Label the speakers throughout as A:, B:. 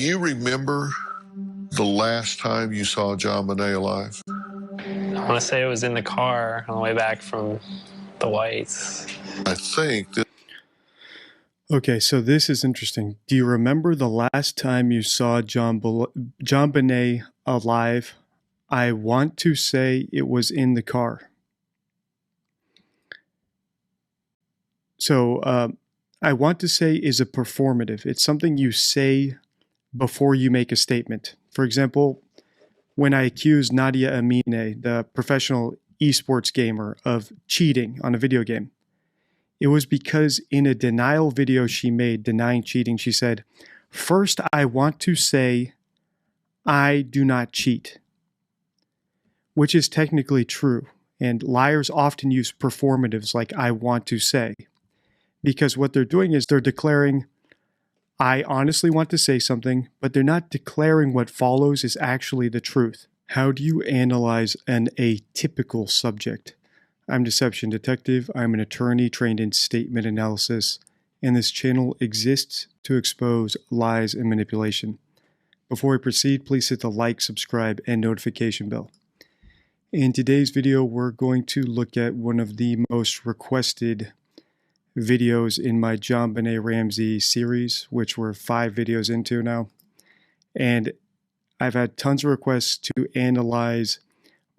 A: you remember the last time you saw John Bonet alive?
B: I want to say it was in the car on the way back from the Whites.
A: I think that.
C: Okay, so this is interesting. Do you remember the last time you saw John Bonet alive? I want to say it was in the car. So I want to say is a performative. It's something you say before you make a statement. For example, when I accused Nadia Amine, the professional esports gamer, of cheating on a video game, it was because in a denial video she made denying cheating, she said, "First, I want to say I do not cheat," which is technically true. And liars often use performatives like "I want to say," because what they're doing is they're declaring, I honestly want to say something, but they're not declaring what follows is actually the truth. How do you analyze an atypical subject? I'm Deception Detective. I'm an attorney trained in statement analysis, and this channel exists to expose lies and manipulation. Before we proceed, please hit the like, subscribe, and notification bell. In today's video, we're going to look at one of the most requested videos in my John Bonet Ramsey series, which we're 5 videos into now. And I've had tons of requests to analyze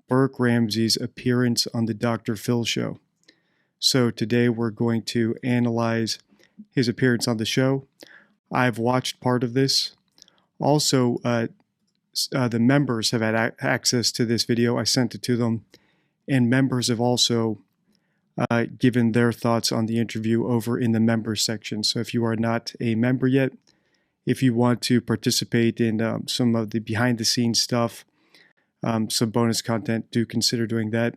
C: Burke Ramsey's appearance on the Dr. Phil show. So today we're going to analyze his appearance on the show. I've watched part of this. Also, the members have had access to this video. I sent it to them. And members have also given their thoughts on the interview over in the members section. So if you are not a member yet, if you want to participate in some of the behind the scenes stuff, some bonus content, do consider doing that.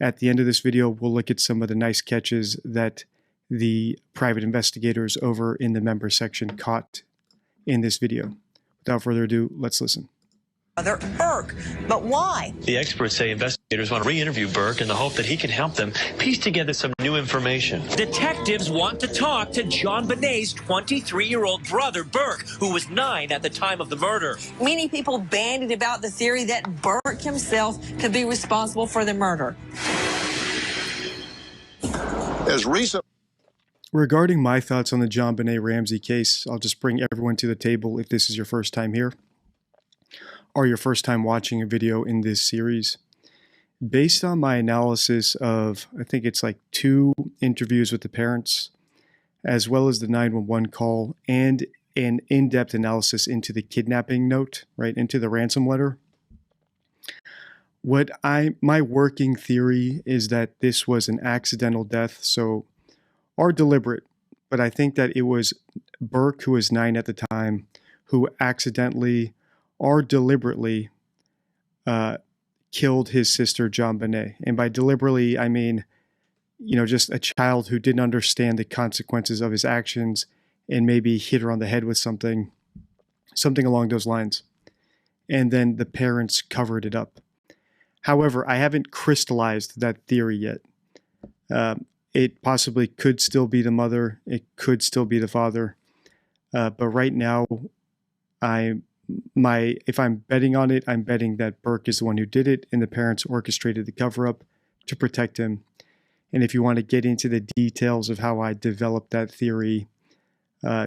C: At the end of this video, we'll look at some of the nice catches that the private investigators over in the members section caught in this video. Without further ado, let's listen.
D: Burke, but why?
E: The experts say investigators want to re-interview Burke in the hope that he can help them piece together some new information.
F: Detectives want to talk to John Bonet's 23-year-old brother, Burke, who was 9 at the time of the murder.
D: Many people bandied about the theory that Burke himself could be responsible for the murder.
A: As recent.
C: Regarding my thoughts on the John Bonet Ramsey case, I'll just bring everyone to the table if this is your first time here, or your first time watching a video in this series. Based on my analysis of, I think it's like 2 interviews with the parents, as well as the 911 call, and an in-depth analysis into the kidnapping note, right, into the ransom letter, my working theory is that this was an accidental death, or deliberate, but I think that it was Burke, who was 9 at the time, who accidentally or deliberately killed his sister, John Bonet. And by deliberately, I mean, just a child who didn't understand the consequences of his actions and maybe hit her on the head with something along those lines. And then the parents covered it up. However, I haven't crystallized that theory yet. It possibly could still be the mother. It could still be the father. But right now, if I'm betting on it, I'm betting that Burke is the one who did it and the parents orchestrated the cover-up to protect him. And if you want to get into the details of how I developed that theory,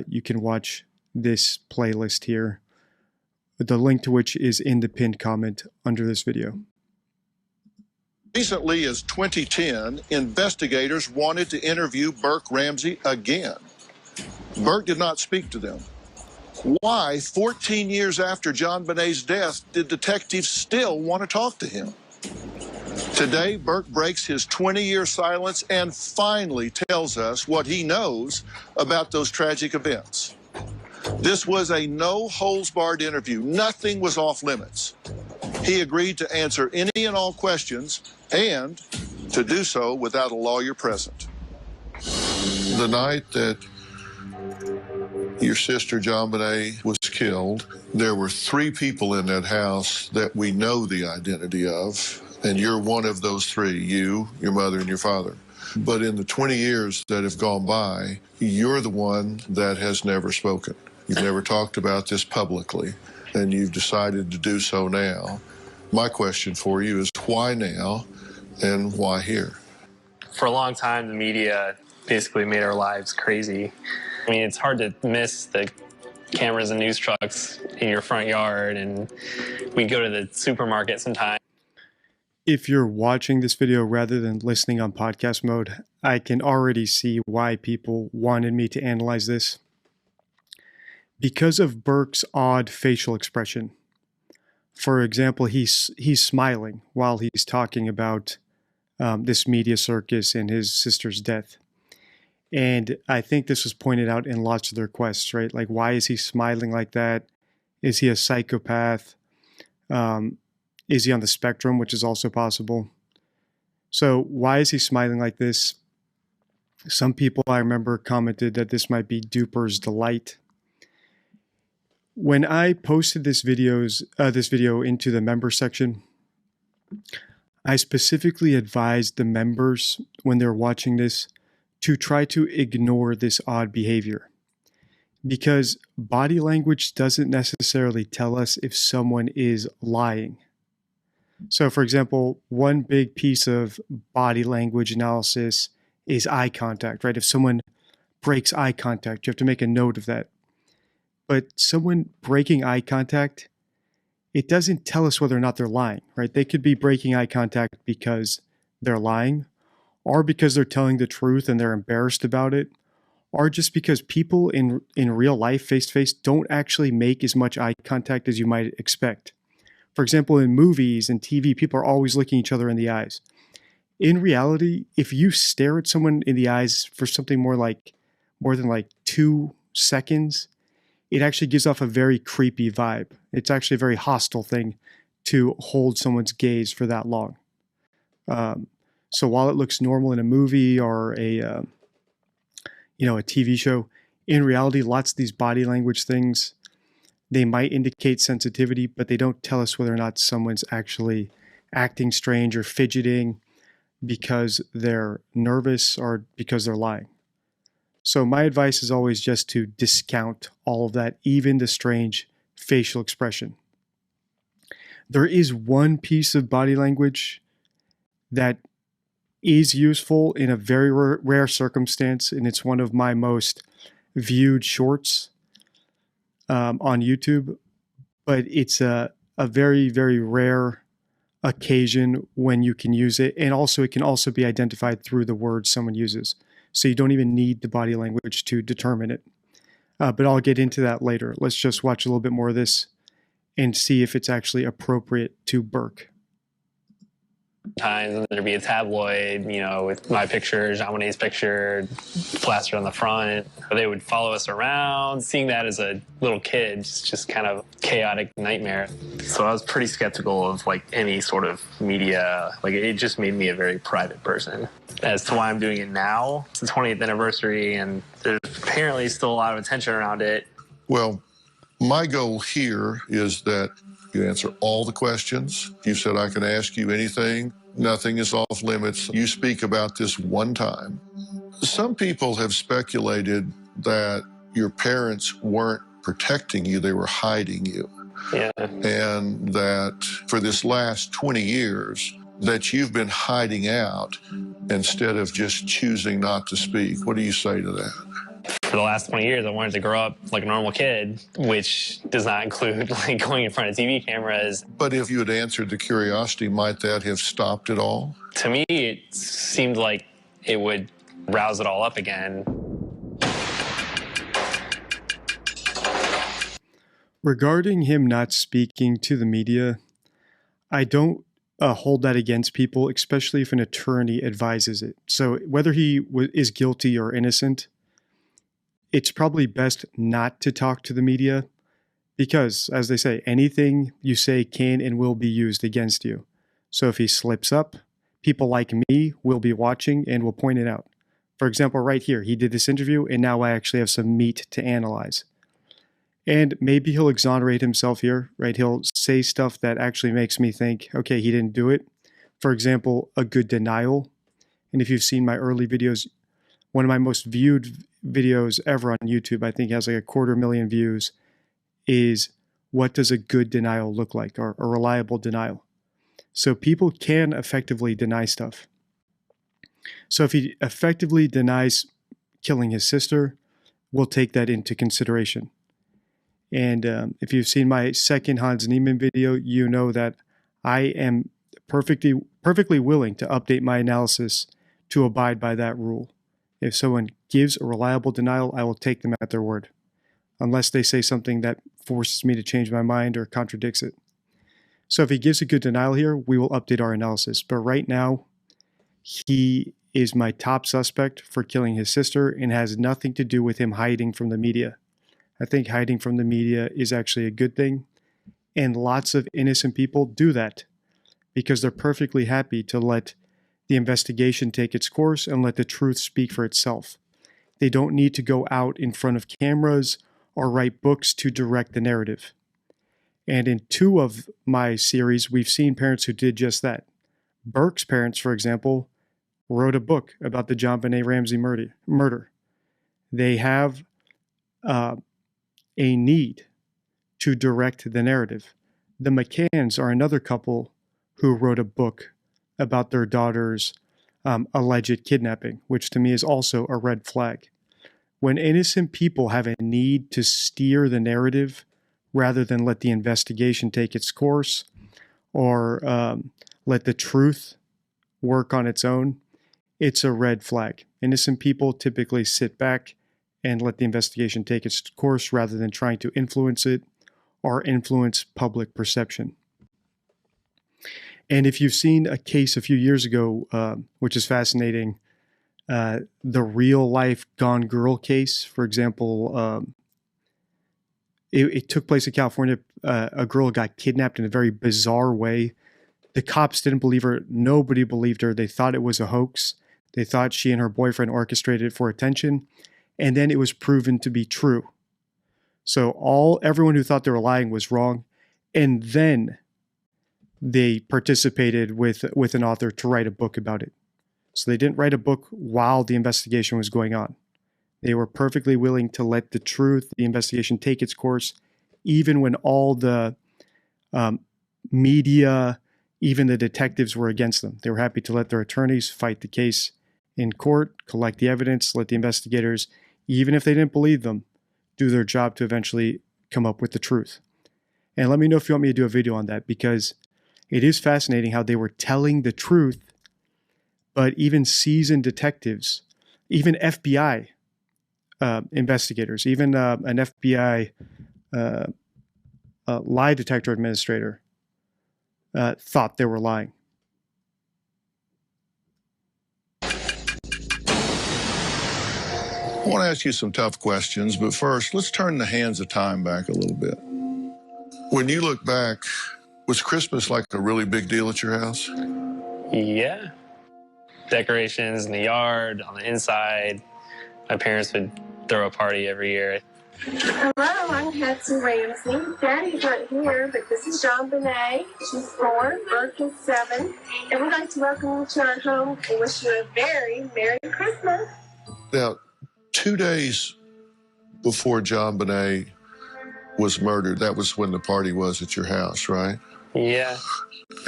C: you can watch this playlist here, the link to which is in the pinned comment under this video.
A: Recently as 2010, investigators wanted to interview Burke Ramsey again. Burke did not speak to them. Why, 14 years after John Bonet's death, did detectives still want to talk to him? Today, Burke breaks his 20-year silence and finally tells us what he knows about those tragic events. This was a no-holds-barred interview. Nothing was off limits. He agreed to answer any and all questions and to do so without a lawyer present. The night that your sister, John Bonet, was killed, there were 3 people in that house that we know the identity of, and you're one of those 3, you, your mother, and your father. But in the 20 years that have gone by, you're the one that has never spoken. You've never talked about this publicly, and you've decided to do so now. My question for you is why now and why here?
B: For a long time, the media basically made our lives crazy. I mean, it's hard to miss the cameras and news trucks in your front yard, and we go to the supermarket sometimes.
C: If you're watching this video rather than listening on podcast mode, I can already see why people wanted me to analyze this. Because of Burke's odd facial expression. For example, he's smiling while he's talking about this media circus and his sister's death. And I think this was pointed out in lots of the requests, right? Like, why is he smiling like that? Is he a psychopath? Is he on the spectrum, which is also possible? So why is he smiling like this? Some people I remember commented that this might be Dupers Delight. When I posted this video into the member section, I specifically advised the members when they're watching this to try to ignore this odd behavior, because body language doesn't necessarily tell us if someone is lying. So, for example, one big piece of body language analysis is eye contact, right? If someone breaks eye contact, you have to make a note of that. But someone breaking eye contact, it doesn't tell us whether or not they're lying, right? They could be breaking eye contact because they're lying, or because they're telling the truth and they're embarrassed about it, or just because people in real life, face-to-face, don't actually make as much eye contact as you might expect. For example, in movies and TV, people are always looking each other in the eyes. In reality, if you stare at someone in the eyes for something more than 2 seconds, it actually gives off a very creepy vibe. It's actually a very hostile thing to hold someone's gaze for that long. So while it looks normal in a movie or a TV show, in reality, lots of these body language things, they might indicate sensitivity, but they don't tell us whether or not someone's actually acting strange or fidgeting because they're nervous or because they're lying. So my advice is always just to discount all of that, even the strange facial expression. There is one piece of body language that is useful in a very rare circumstance, and it's one of my most viewed shorts on YouTube, but it's a very, very rare occasion when you can use it, and also it can also be identified through the words someone uses. So you don't even need the body language to determine it. But I'll get into that later. Let's just watch a little bit more of this and see if it's actually appropriate to Burke.
B: Times there'd be a tabloid, with my picture, Jean Monnet's picture, plastered on the front. They would follow us around. Seeing that as a little kid, just kind of chaotic nightmare. So I was pretty skeptical of any sort of media. It just made me a very private person. As to why I'm doing it now, it's the 20th anniversary, and there's apparently still a lot of attention around it.
A: Well, my goal here is that you answer all the questions. You said I can ask you anything. Nothing is off limits. You speak about this one time. Some people have speculated that your parents weren't protecting you, they were hiding you.
B: Yeah.
A: And that for this last 20 years, that you've been hiding out instead of just choosing not to speak. What do you say to that?
B: For the last 20 years, I wanted to grow up like a normal kid, which does not include going in front of TV cameras.
A: But if you had answered the curiosity, might that have stopped it all?
B: To me, it seemed like it would rouse it all up again.
C: Regarding him not speaking to the media, I don't hold that against people, especially if an attorney advises it. So whether he is guilty or innocent, it's probably best not to talk to the media because, as they say, anything you say can and will be used against you. So if he slips up, people like me will be watching and will point it out. For example, right here, he did this interview and now I actually have some meat to analyze. And maybe he'll exonerate himself here, right? He'll say stuff that actually makes me think, okay, he didn't do it. For example, a good denial. And if you've seen my early videos, one of my most viewed videos ever on YouTube. I think it has like 250,000 views. Is what does a good denial look like, or a reliable denial? So people can effectively deny stuff. So if he effectively denies killing his sister, we'll take that into consideration. And if you've seen my second Hans Niemann video, you know that I am perfectly willing to update my analysis to abide by that rule. If someone gives a reliable denial, I will take them at their word, unless they say something that forces me to change my mind or contradicts it. So if he gives a good denial here, we will update our analysis. But right now, he is my top suspect for killing his sister and has nothing to do with him hiding from the media. I think hiding from the media is actually a good thing. And lots of innocent people do that because they're perfectly happy to let the investigation take its course and let the truth speak for itself. They don't need to go out in front of cameras or write books to direct the narrative. And in 2 of my series, we've seen parents who did just that. Burke's parents, for example, wrote a book about the JonBenet Ramsey murder. They have a need to direct the narrative. The McCanns are another couple who wrote a book about their daughter's alleged kidnapping, which to me is also a red flag. When innocent people have a need to steer the narrative rather than let the investigation take its course or let the truth work on its own, it's a red flag. Innocent people typically sit back and let the investigation take its course rather than trying to influence it or influence public perception. And if you've seen a case a few years ago, which is fascinating, the real life Gone Girl case, for example, it took place in California. A girl got kidnapped in a very bizarre way. The cops didn't believe her. Nobody believed her. They thought it was a hoax. They thought she and her boyfriend orchestrated it for attention. And then it was proven to be true. So everyone who thought they were lying was wrong. And then they participated with an author to write a book about it. So they didn't write a book while the investigation was going on. They were perfectly willing to let the investigation take its course, even when all the media, even the detectives were against them. They were happy to let their attorneys fight the case in court, collect the evidence, let the investigators, even if they didn't believe them, do their job to eventually come up with the truth. And let me know if you want me to do a video on that, because it is fascinating how they were telling the truth, but even seasoned detectives, even FBI investigators, even an FBI lie detector administrator thought they were lying.
A: I want to ask you some tough questions, but first, let's turn the hands of time back a little bit. When you look back, was Christmas like a really big deal at your house?
B: Yeah. Decorations in the yard, on the inside. My parents would throw a party every year.
G: Hello, I'm Patsy Ramsey. Daddy's not here, but this is JonBenet. She's 4, Burke is 7, and we'd like to welcome you to our home and wish you a very Merry Christmas.
A: Now, 2 days before JonBenet was murdered, that was when the party was at your house, right?
B: Yeah.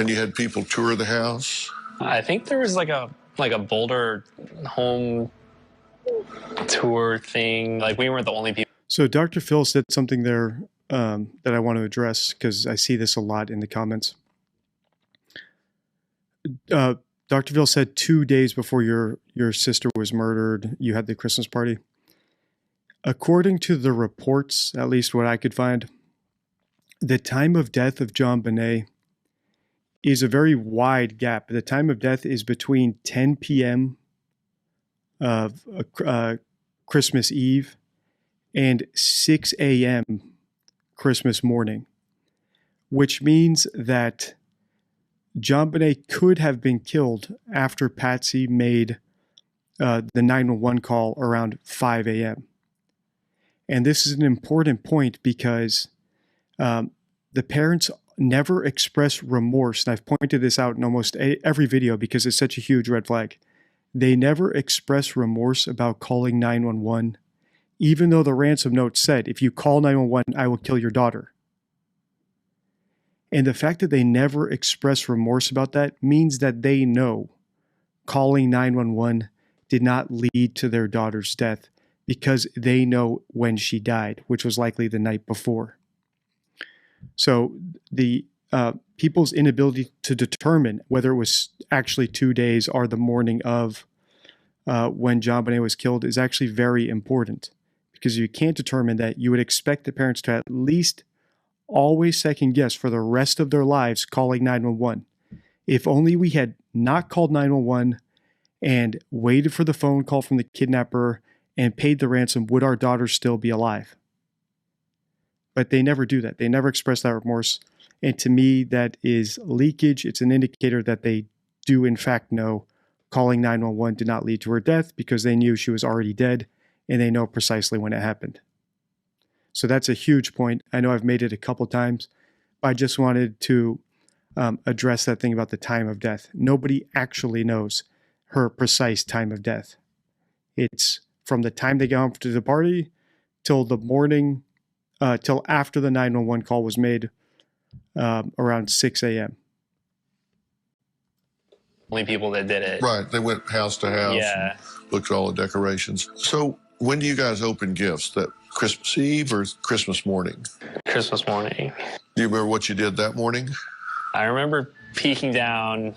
A: And you had people tour the house?
B: I think there was like a Boulder home tour thing. Like, we weren't the only people.
C: So Dr. Phil said something there that I want to address because I see this a lot in the comments. Dr. Phil said 2 days before your sister was murdered, you had the Christmas party. According to the reports, at least what I could find, the time of death of JonBenet is a very wide gap. The time of death is between 10 p.m. of Christmas Eve and 6 a.m. Christmas morning, which means that JonBenet could have been killed after Patsy made the 911 call around 5 a.m. And this is an important point because the parents never express remorse. And I've pointed this out in almost every video because it's such a huge red flag. They never express remorse about calling 911 even though the ransom note said, if you call 911, I will kill your daughter. And the fact that they never express remorse about that means that they know calling 911 did not lead to their daughter's death, because they know when she died, which was likely the night before. So the people's inability to determine whether it was actually 2 days or the morning of when JonBenet was killed is actually very important, because you can't determine that, you would expect the parents to at least always second guess for the rest of their lives calling 911. If only we had not called 911 and waited for the phone call from the kidnapper and paid the ransom, would our daughter still be alive? But they never do that. They never express that remorse. And to me, that is leakage. It's an indicator that they do in fact know calling 911 did not lead to her death, because they knew she was already dead and they know precisely when it happened. So that's a huge point. I know I've made it a couple times, but I just wanted to address that thing about the time of death. Nobody actually knows her precise time of death. It's from the time they got home to the party till the morning, till after the 911 call was made, around 6 a.m.
B: Only people that did it.
A: Right. They went house to house
B: Yeah.
A: and looked at all the decorations. So when do you guys open gifts? That Christmas Eve or Christmas morning?
B: Christmas morning.
A: Do you remember what you did that morning?
B: I remember peeking down,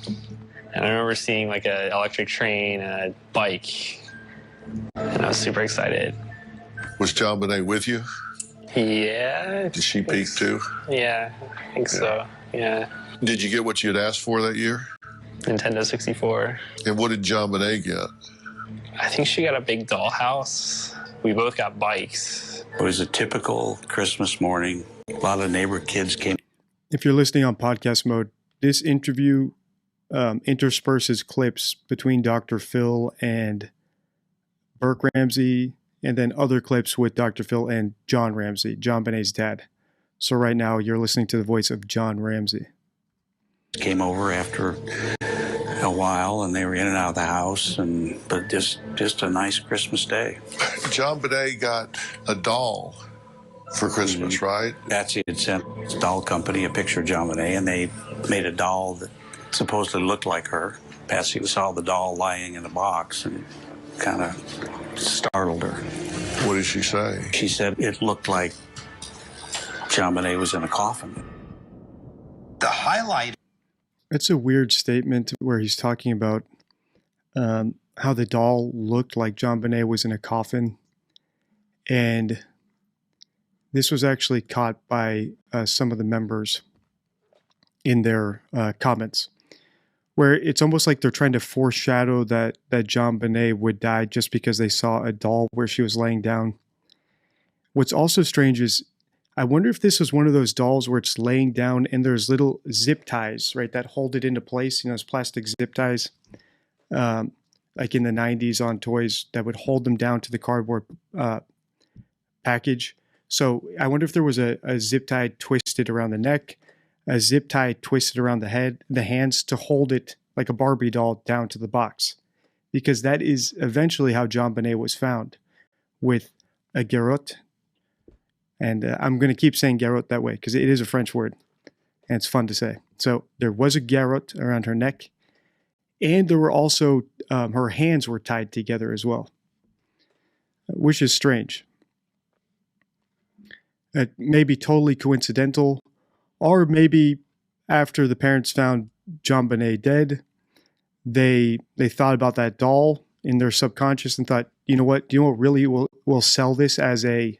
B: and I remember seeing like an electric train and a bike, and I was super excited.
A: Was JonBenet with you?
B: Yeah.
A: Did she peek too?
B: Yeah, I think so. Yeah.
A: Did you get what you had asked for that year?
B: Nintendo 64.
A: And what did JonBenet get?
B: I think she got a big dollhouse. We both got bikes.
H: It was a typical Christmas morning. A lot of neighbor kids came.
C: If you're listening on podcast mode, this interview intersperses clips between Dr. Phil and Burke Ramsey, and then other clips with Dr. Phil and John Ramsey, JonBenet's dad. So right now you're listening to the voice of John Ramsey.
H: Came over after a while, and they were in and out of the house, but just a nice Christmas day.
A: JonBenet got a doll for Christmas, right?
H: Patsy had sent the doll company a picture of JonBenet, and they made a doll that supposedly looked like her. Patsy saw the doll lying in a box and kind of startled her.
A: What did she say?
H: She said it looked like JonBenet was in a coffin.
I: The highlight.
C: It's a weird statement where he's talking about how the doll looked like JonBenet was in a coffin. And this was actually caught by some of the members in their comments, where it's almost like they're trying to foreshadow that JonBenet would die just because they saw a doll where she was laying down. What's also strange is, I wonder if this was one of those dolls where it's laying down and there's little zip ties, right, that hold it into place, those plastic zip ties, like in the 90s on toys that would hold them down to the cardboard package. So I wonder if there was a zip tie twisted around the neck, a zip tie twisted around the head, the hands, to hold it like a Barbie doll down to the box. Because that is eventually how JonBenet was found, with a garrote. And I'm going to keep saying garrote that way because it is a French word and it's fun to say. So there was a garrote around her neck, and there were also, her hands were tied together as well, which is strange. It may be totally coincidental, or maybe after the parents found JonBenet dead, they thought about that doll in their subconscious and thought, you know what really will sell this as a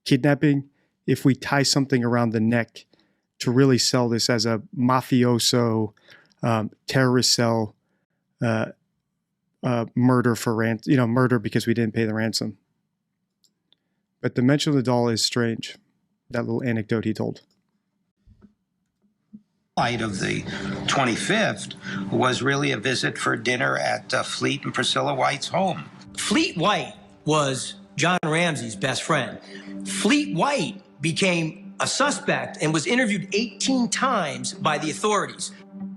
C: kidnapping if we tie something around the neck to really sell this as a mafioso terrorist cell murder for murder because we didn't pay the ransom. But the mention of the doll is strange. That little anecdote he told.
I: Night of the 25th was really a visit for dinner at Fleet and Priscilla White's home.
F: Fleet White was John Ramsey's best friend. Fleet White became a suspect and was interviewed 18 times by the authorities.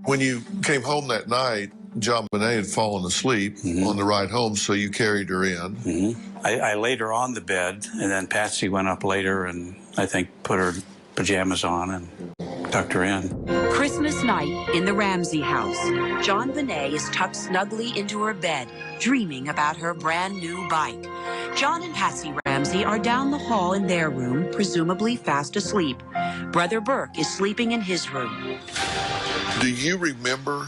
A: When you came home that night, John Bonet had fallen asleep on the ride home, so you carried her in.
H: I laid her on the bed, and then Patsy went up later and I think put her pajamas on and tucked her in.
J: Christmas night in the Ramsey house. John Bonet is tucked snugly into her bed, dreaming about her brand new bike. John and Patsy Ramsey are down the hall in their room, presumably fast asleep. Brother Burke is sleeping in his room.
A: Do you remember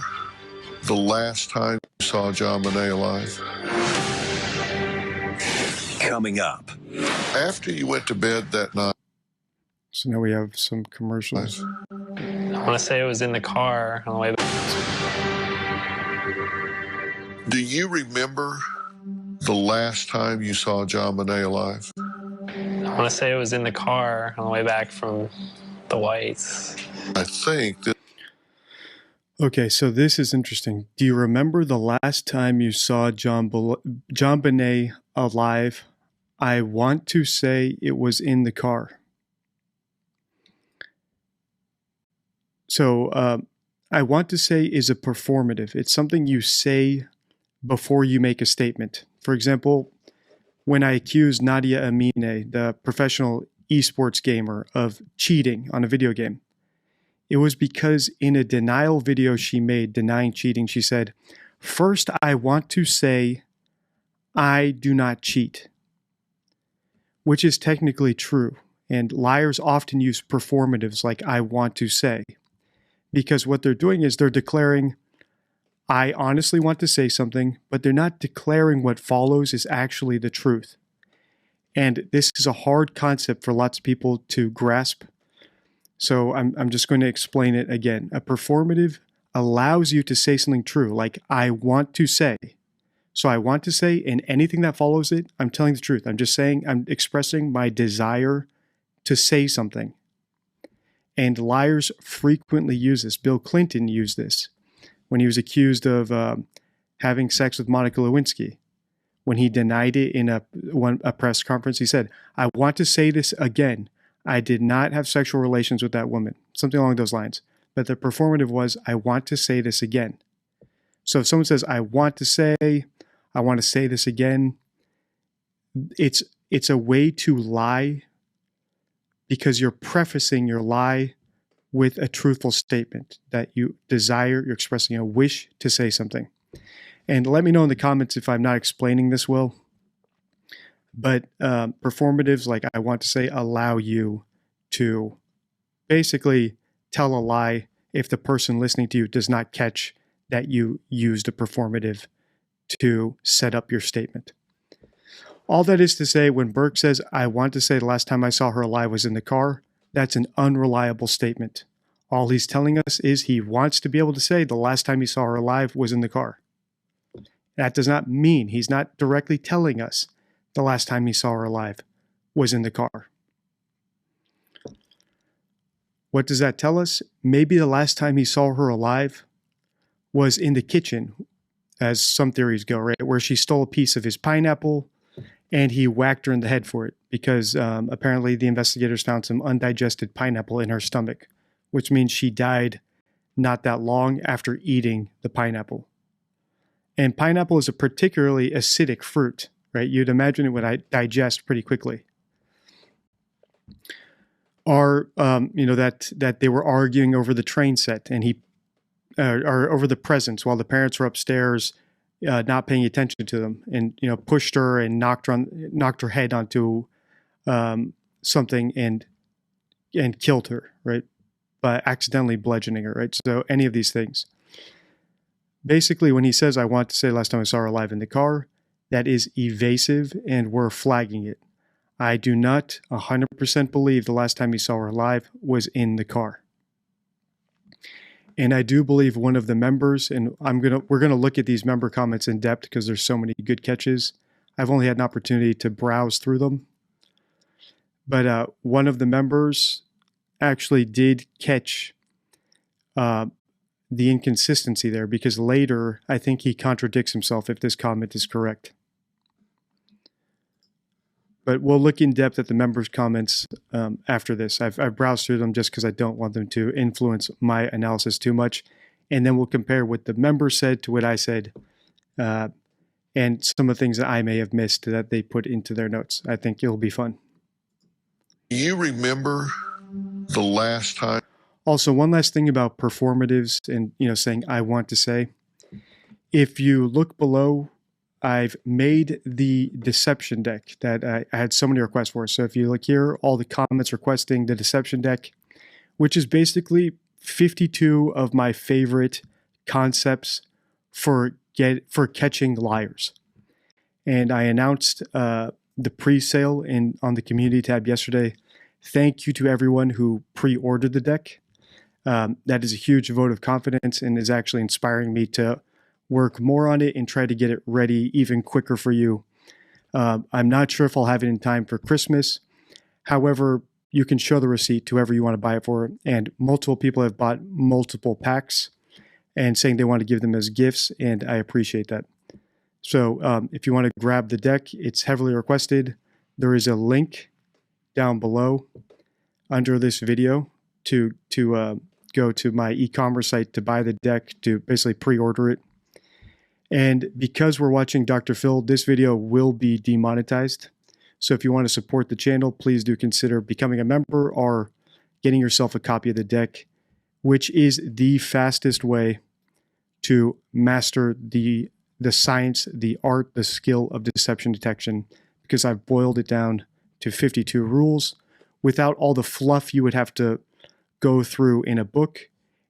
A: the last time you saw John Bonet alive?
K: Coming up.
A: After you went to bed that night.
C: So now we have some commercials.
B: I want to say it was in the car on the way back.
A: Do you remember the last time you saw John Bonet alive?
B: I want to say it was in the car on the way back from the Whites.
A: I think that.
C: Okay, so this is interesting. Do you remember the last time you saw John Bonet alive? I want to say it was in the car. So I want to say is a performative. It's something you say before you make a statement. For example, when I accused Nadia Amine, the professional esports gamer, of cheating on a video game, it was because in a denial video she made denying cheating, she said, "First, I want to say I do not cheat," which is technically true. And liars often use performatives like "I want to say," because what they're doing is they're declaring, I honestly want to say something, but they're not declaring what follows is actually the truth. And this is a hard concept for lots of people to grasp. So I'm just going to explain it again. A performative allows you to say something true, like I want to say. So I want to say, and anything that follows it, I'm telling the truth. I'm just saying, I'm expressing my desire to say something. And liars frequently use this. Bill Clinton used this when he was accused of having sex with Monica Lewinsky. When he denied it in a press conference, he said, I want to say this again. I did not have sexual relations with that woman. Something along those lines. But the performative was, I want to say this again. So if someone says, I want to say this again, it's a way to lie because you're prefacing your lie with a truthful statement that you desire, you're expressing a wish to say something. And let me know in the comments if I'm not explaining this well. But performatives, like I want to say, allow you to basically tell a lie if the person listening to you does not catch that you used a performative to set up your statement. All that is to say, when Burke says, I want to say the last time I saw her alive was in the car, that's an unreliable statement. All he's telling us is he wants to be able to say the last time he saw her alive was in the car. That does not mean he's not directly telling us the last time he saw her alive was in the car. What does that tell us? Maybe the last time he saw her alive was in the kitchen, as some theories go, right? Where she stole a piece of his pineapple and he whacked her in the head for it because apparently the investigators found some undigested pineapple in her stomach, which means she died not that long after eating the pineapple. And pineapple is a particularly acidic fruit, right? You'd imagine it would digest pretty quickly. Or, that they were arguing over the train set and or over the presents while the parents were upstairs not paying attention to them and, pushed her and knocked her head onto something and killed her, right? By accidentally bludgeoning her, right? So any of these things. Basically, when he says, I want to say last time I saw her alive in the car, that is evasive and we're flagging it. I do not 100% believe the last time he saw her alive was in the car. And I do believe one of the members, and we're gonna look at these member comments in depth because there's so many good catches. I've only had an opportunity to browse through them. But one of the members actually did catch the inconsistency there because later I think he contradicts himself if this comment is correct. But we'll look in depth at the members' comments after this. I've browsed through them just because I don't want them to influence my analysis too much. and then we'll compare what the members said to what I said, and some of the things that I may have missed that they put into their notes. I think it'll be fun.
A: You remember the last time?
C: Also, one last thing about performatives and saying I want to say. If you look below, I've made the deception deck that I had so many requests for. So if you look here, all the comments requesting the deception deck, which is basically 52 of my favorite concepts for catching liars. And I announced the pre-sale on the community tab yesterday. Thank you to everyone who pre-ordered the deck. That is a huge vote of confidence and is actually inspiring me to work more on it and try to get it ready even quicker for you. I'm not sure if I'll have it in time for Christmas. However, you can show the receipt to whoever you want to buy it for. And multiple people have bought multiple packs and saying they want to give them as gifts, and I appreciate that. So if you want to grab the deck, it's heavily requested. There is a link down below under this video to go to my e-commerce site to buy the deck, to basically pre-order it. And because we're watching Dr. Phil, this video will be demonetized. So if you want to support the channel, please do consider becoming a member or getting yourself a copy of the deck, which is the fastest way to master the science, the art, the skill of deception detection, because I've boiled it down to 52 rules without all the fluff you would have to go through in a book.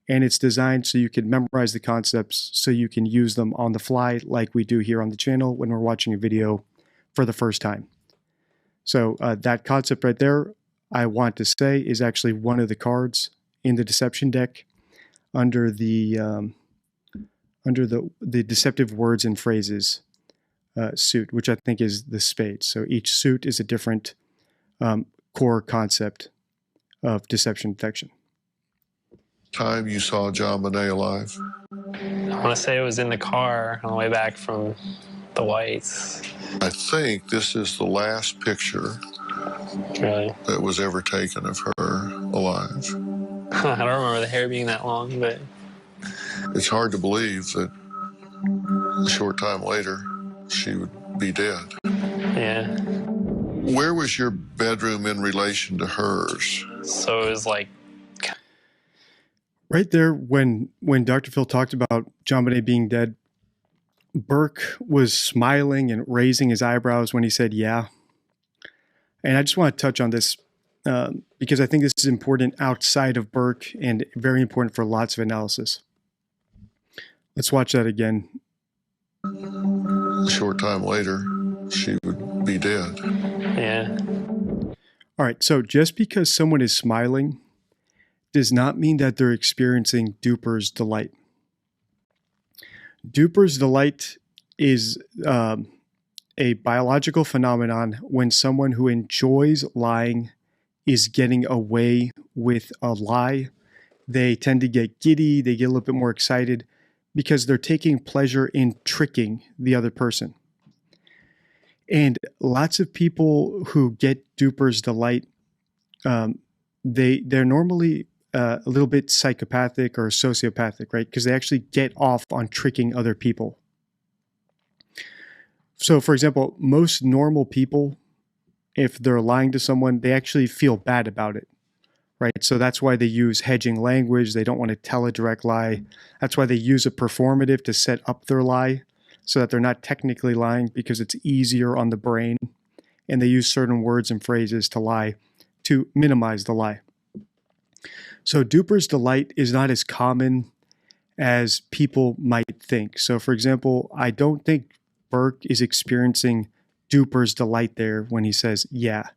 C: And it's designed so you can memorize the concepts so you can use them on the fly like we do here on the channel when we're watching a video for the first time. So that concept right there, I want to say, is actually one of the cards in the deception deck under the deceptive words and phrases suit, which I think is the spade. So each suit is a different core concept of deception detection.
A: Time you saw John Bonet alive?
B: I want to say it was in the car on the way back from the Whites.
A: I think this is the last picture
B: Really?
A: that was ever taken of her alive.
B: I don't remember the hair being that long, but
A: It's hard to believe that a short time later she would be dead.
B: yeah.
A: Where was your bedroom in relation to hers?
B: So it was like,
C: Right there, when Dr. Phil talked about John Bonet being dead, Burke was smiling and raising his eyebrows when he said, yeah. And I just want to touch on this because I think this is important outside of Burke and very important for lots of analysis. Let's watch that again.
A: A short time later, she would be dead.
B: yeah.
C: All right, so just because someone is smiling does not mean that they're experiencing Dupers Delight. Dupers Delight is a biological phenomenon when someone who enjoys lying is getting away with a lie. They tend to get giddy, they get a little bit more excited because they're taking pleasure in tricking the other person. And lots of people who get Dupers Delight, they're normally a little bit psychopathic or sociopathic, right? Because they actually get off on tricking other people. So, for example, most normal people, if they're lying to someone, they actually feel bad about it, right? So that's why they use hedging language. They don't want to tell a direct lie. That's why they use a performative to set up their lie so that they're not technically lying because it's easier on the brain. And they use certain words and phrases to lie to minimize the lie. So Dupers Delight is not as common as people might think. So for example, I don't think Burke is experiencing Dupers Delight there when he says, yeah.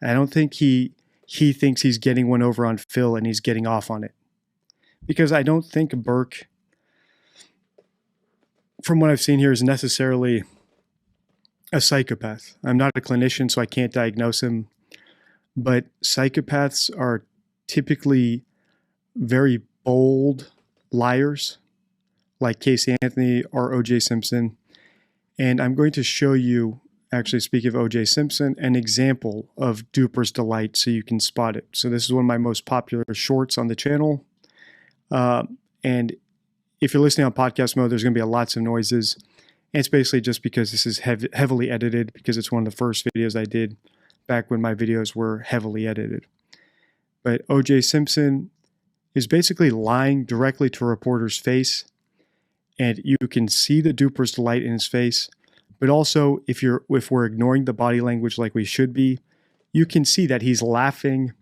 C: I don't think he thinks he's getting one over on Phil and he's getting off on it. Because I don't think Burke, from what I've seen here, is necessarily a psychopath. I'm not a clinician, so I can't diagnose him. But psychopaths are typically very bold liars, like Casey Anthony or O.J. Simpson. And I'm going to show you, actually speaking of O.J. Simpson, an example of Dupers Delight so you can spot it. So this is one of my most popular shorts on the channel. And if you're listening on podcast mode, there's going to be lots of noises. And it's basically just because this is heavily edited, because it's one of the first videos I did back when my videos were heavily edited. But O.J. Simpson is basically lying directly to a reporter's face, and you can see the Dupers Delight in his face. But also, if we're ignoring the body language like we should be, you can see that he's laughing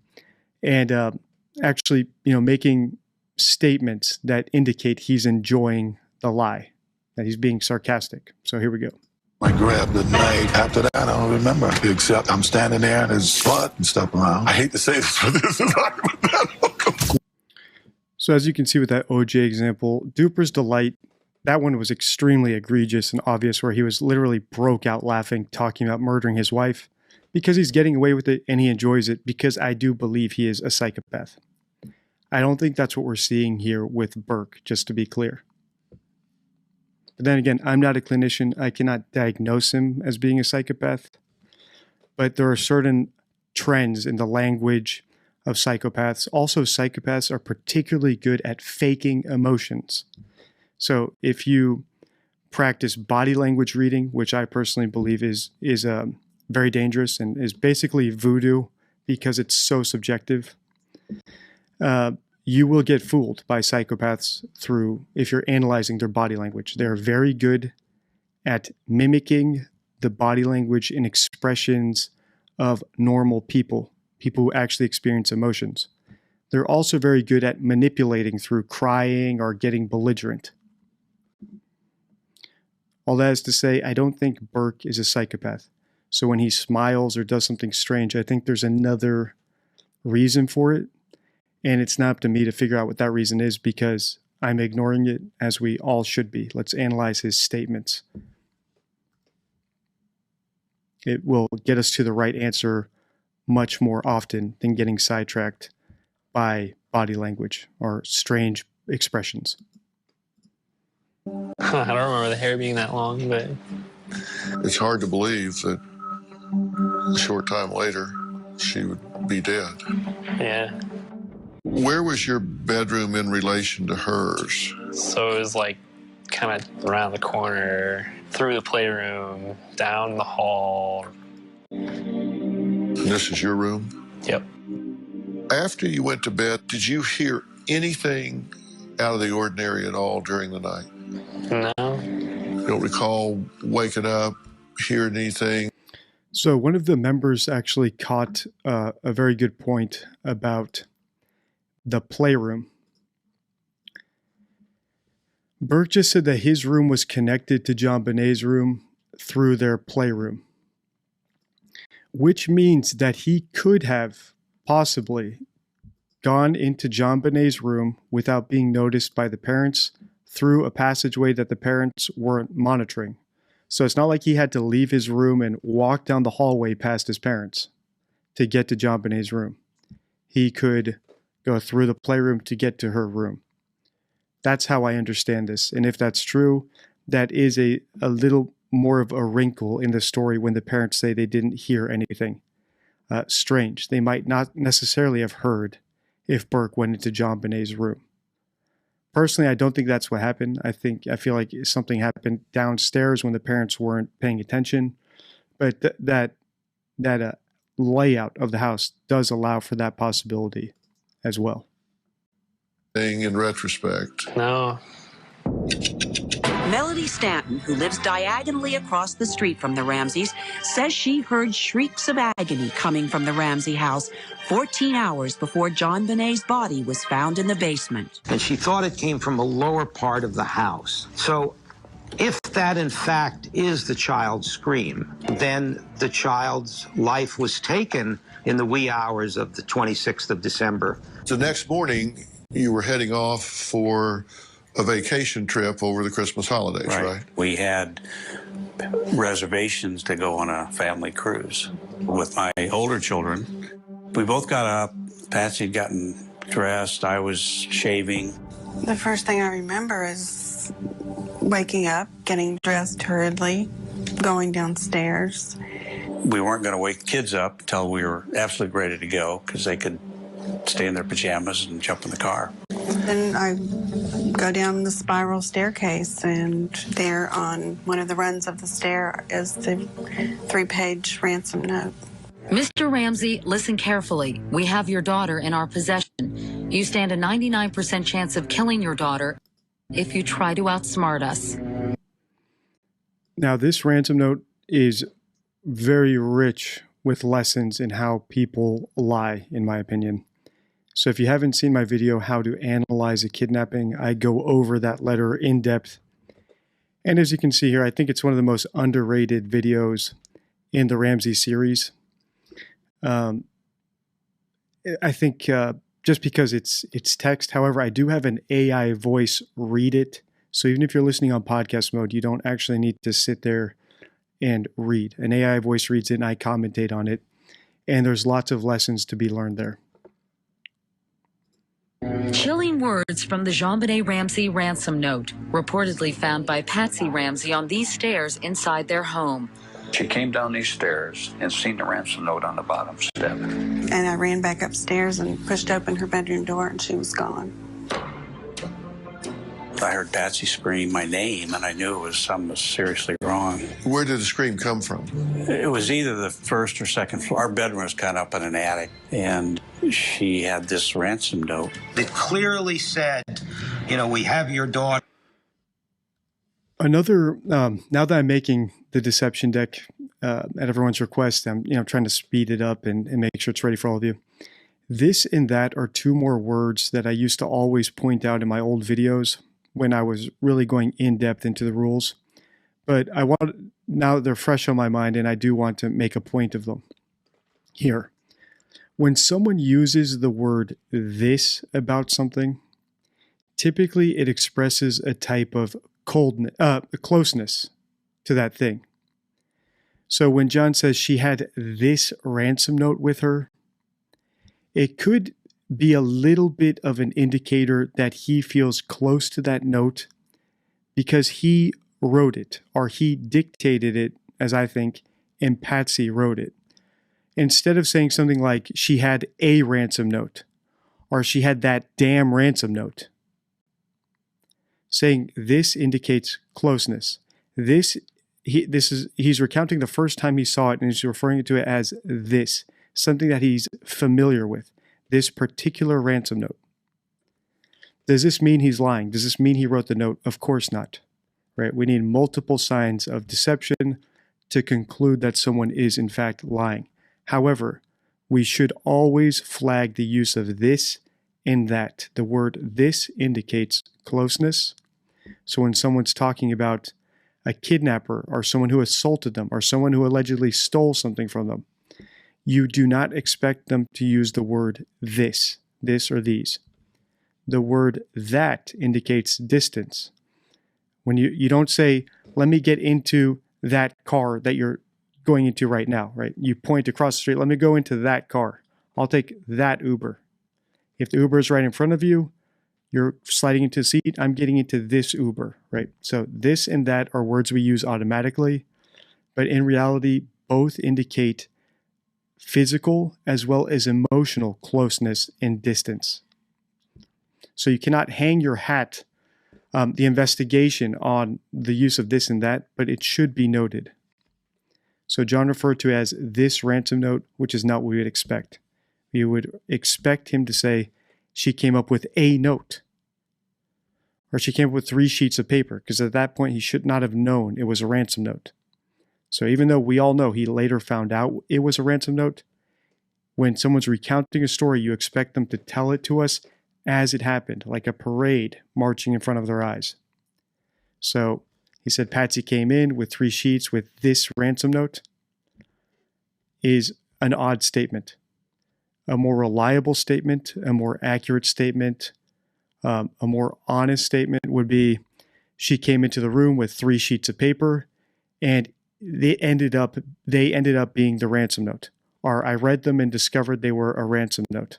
C: and actually, making statements that indicate he's enjoying the lie, that he's being sarcastic. So here we go.
K: I grabbed the knife. After that, I don't remember, except I'm standing there and there's blood and stuff around. I hate to say this, but this is not.
C: So as you can see with that OJ example, Dupers Delight, that one was extremely egregious and obvious, where he was literally broke out laughing, talking about murdering his wife because he's getting away with it and he enjoys it, because I do believe he is a psychopath. I don't think that's what we're seeing here with Burke, just to be clear. But then again, I'm not a clinician. I cannot diagnose him as being a psychopath. But there are certain trends in the language of psychopaths. Also, psychopaths are particularly good at faking emotions. So if you practice body language reading, which I personally believe is very dangerous and is basically voodoo because it's so subjective, you will get fooled by psychopaths if you're analyzing their body language. They're very good at mimicking the body language and expressions of normal people who actually experience emotions. They're also very good at manipulating through crying or getting belligerent. All that is to say, I don't think Burke is a psychopath. So when he smiles or does something strange, I think there's another reason for it. And it's not up to me to figure out what that reason is, because I'm ignoring it, as we all should be. Let's analyze his statements. It will get us to the right answer much more often than getting sidetracked by body language or strange expressions.
B: I don't remember the hair being that long, but
A: It's hard to believe that a short time later, she would be dead.
B: yeah.
A: Where was your bedroom in relation to hers?
B: So it was like kind of around the corner, through the playroom, down the hall.
A: And this is your room?
B: Yep.
A: After you went to bed, did you hear anything out of the ordinary at all during the night?
B: No.
A: You don't recall waking up, hearing anything?
C: So one of the members actually caught a very good point about the playroom. Burke just said that his room was connected to John Bonet's room through their playroom, which means that he could have possibly gone into John Bonet's room without being noticed by the parents through a passageway that the parents weren't monitoring. So it's not like he had to leave his room and walk down the hallway past his parents to get to John Bonet's room. He could go through the playroom to get to her room. That's how I understand this. And if that's true, that is a little more of a wrinkle in the story when the parents say they didn't hear anything strange. They might not necessarily have heard if Burke went into John Bonet's room. Personally, I don't think that's what happened. I feel like something happened downstairs when the parents weren't paying attention. But that layout of the house does allow for that possibility as well.
A: In retrospect.
B: No.
J: Melody Stanton, who lives diagonally across the street from the Ramseys, says she heard shrieks of agony coming from the Ramsey house 14 hours before John Bonet's body was found in the basement.
I: And she thought it came from a lower part of the house. So if that, in fact, is the child's scream, then the child's life was taken in the wee hours of the 26th of December.
A: The next morning, you were heading off for a vacation trip over the Christmas holidays, right?
H: We had reservations to go on a family cruise with my older children. We both got up. Patsy had gotten dressed. I was shaving.
L: The first thing I remember is waking up, getting dressed hurriedly, going downstairs.
H: We weren't going to wake the kids up until we were absolutely ready to go, because they could stay in their pajamas and jump in the car.
L: Then I go down the spiral staircase, and there on one of the runs of the stair is the 3-page ransom note.
J: Mr. Ramsey, listen carefully. We have your daughter in our possession. You stand a 99% chance of killing your daughter if you try to outsmart us.
C: Now, this ransom note is very rich with lessons in how people lie, in my opinion. So if you haven't seen my video, How to Analyze a Kidnapping, I go over that letter in depth. And as you can see here, I think it's one of the most underrated videos in the Ramsey series. I think just because it's text. However, I do have an AI voice read it. So even if you're listening on podcast mode, you don't actually need to sit there and read. An AI voice reads it and I commentate on it. And there's lots of lessons to be learned there.
J: Chilling words from the JonBenet Ramsey ransom note, reportedly found by Patsy Ramsey on these stairs inside their home.
H: She came down these stairs and seen the ransom note on the bottom step.
L: And I ran back upstairs and pushed open her bedroom door, and she was gone.
H: I heard Patsy scream my name, and I knew it was something was seriously wrong.
A: Where did the scream come from?
H: It was either the first or second floor. Our bedroom was kind of up in an attic, and she had this ransom note.
I: It clearly said, we have your daughter.
C: Another, now that I'm making the deception deck at everyone's request, I'm trying to speed it up and make sure it's ready for all of you. This and that are two more words that I used to always point out in my old videos when I was really going in depth into the rules. But now they're fresh on my mind, and I do want to make a point of them here. When someone uses the word "this" about something, typically it expresses a type of closeness to that thing. So when John says she had this ransom note with her, it could be a little bit of an indicator that he feels close to that note because he wrote it, or he dictated it, as I think, and Patsy wrote it. Instead of saying something like she had a ransom note, or she had that damn ransom note, saying this indicates closeness. He's recounting the first time he saw it, and he's referring to it as this, something that he's familiar with. This particular ransom note. Does this mean he's lying? Does this mean he wrote the note? Of course not. Right? We need multiple signs of deception to conclude that someone is in fact lying. However, we should always flag the use of this and that. The word "this" indicates closeness. So when someone's talking about a kidnapper or someone who assaulted them or someone who allegedly stole something from them, you do not expect them to use the word this or these. The word "that" indicates distance. When you don't say, let me get into that car that you're going into right now, right? You point across the street, let me go into that car. I'll take that Uber. If the Uber is right in front of you, you're sliding into a seat, I'm getting into this Uber, right? So this and that are words we use automatically, but in reality, both indicate physical as well as emotional closeness and distance. So you cannot hang your hat, the investigation on the use of this and that, but it should be noted. So John referred to as this ransom note, which is not what we would expect. We would expect him to say, she came up with a note, or she came up with 3 sheets of paper, because at that point he should not have known it was a ransom note. So even though we all know he later found out it was a ransom note, when someone's recounting a story, you expect them to tell it to us as it happened, like a parade marching in front of their eyes. So he said Patsy came in with 3 sheets with this ransom note is an odd statement. A more reliable statement, a more accurate statement, a more honest statement would be she came into the room with 3 sheets of paper and they ended up being the ransom note. Or I read them and discovered they were a ransom note.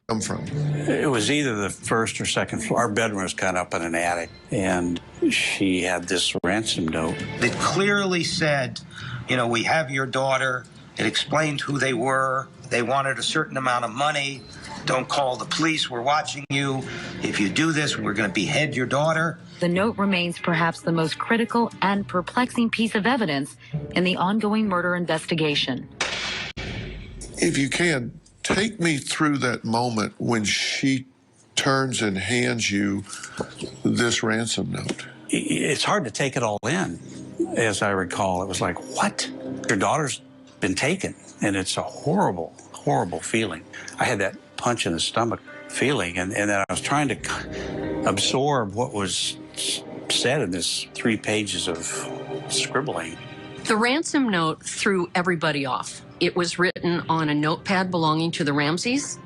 A: Come from?
H: It was either the first or second floor. Our bedroom was kind of up in an attic, and she had this ransom note.
I: It clearly said, we have your daughter. It explained who they were. They wanted a certain amount of money. Don't call the police. We're watching you. If you do this, we're going to behead your daughter.
J: The note remains perhaps the most critical and perplexing piece of evidence in the ongoing murder investigation.
A: If you can, take me through that moment when she turns and hands you this ransom note.
H: It's hard to take it all in. As I recall, it was like, what? Your daughter's been taken. And it's a horrible, horrible feeling. I had that punch in the stomach feeling, and then I was trying to absorb what was said in this 3 pages of scribbling.
M: The ransom note threw everybody off. It was written on a notepad belonging to the Ramseys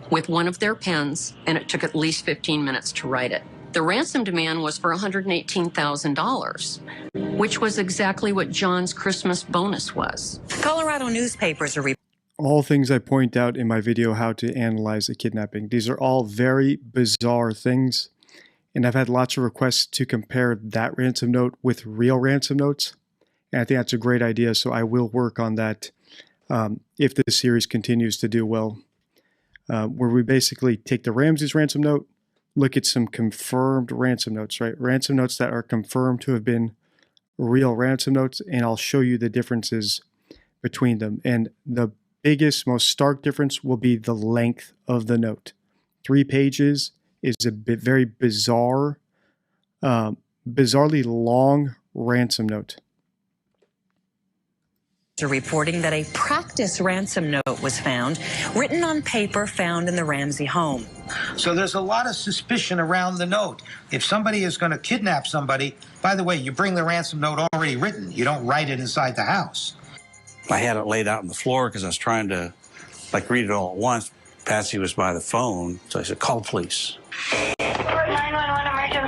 M: with one of their pens, and it took at least 15 minutes to write it. The ransom demand was for $118,000, which was exactly what John's Christmas bonus was.
D: Colorado newspapers are
C: All things I point out in my video, How to Analyze a Kidnapping. These are all very bizarre things, and I've had lots of requests to compare that ransom note with real ransom notes, and I think that's a great idea, so I will work on that if the series continues to do well, where we basically take the Ramsey's ransom note, look at some confirmed ransom notes, right? Ransom notes that are confirmed to have been real ransom notes, and I'll show you the differences between them. And the biggest, most stark difference will be the length of the note. 3 pages is a very bizarre, bizarrely long ransom note.
D: are reporting that a practice ransom note was found, written on paper found in the Ramsey home.
I: So there's a lot of suspicion around the note. If somebody is going to kidnap somebody, by the way, you bring the ransom note already written. You don't write it inside the house.
H: I had it laid out on the floor because I was trying to, read it all at once. Patsy was by the phone, so I said, call the police.
G: 911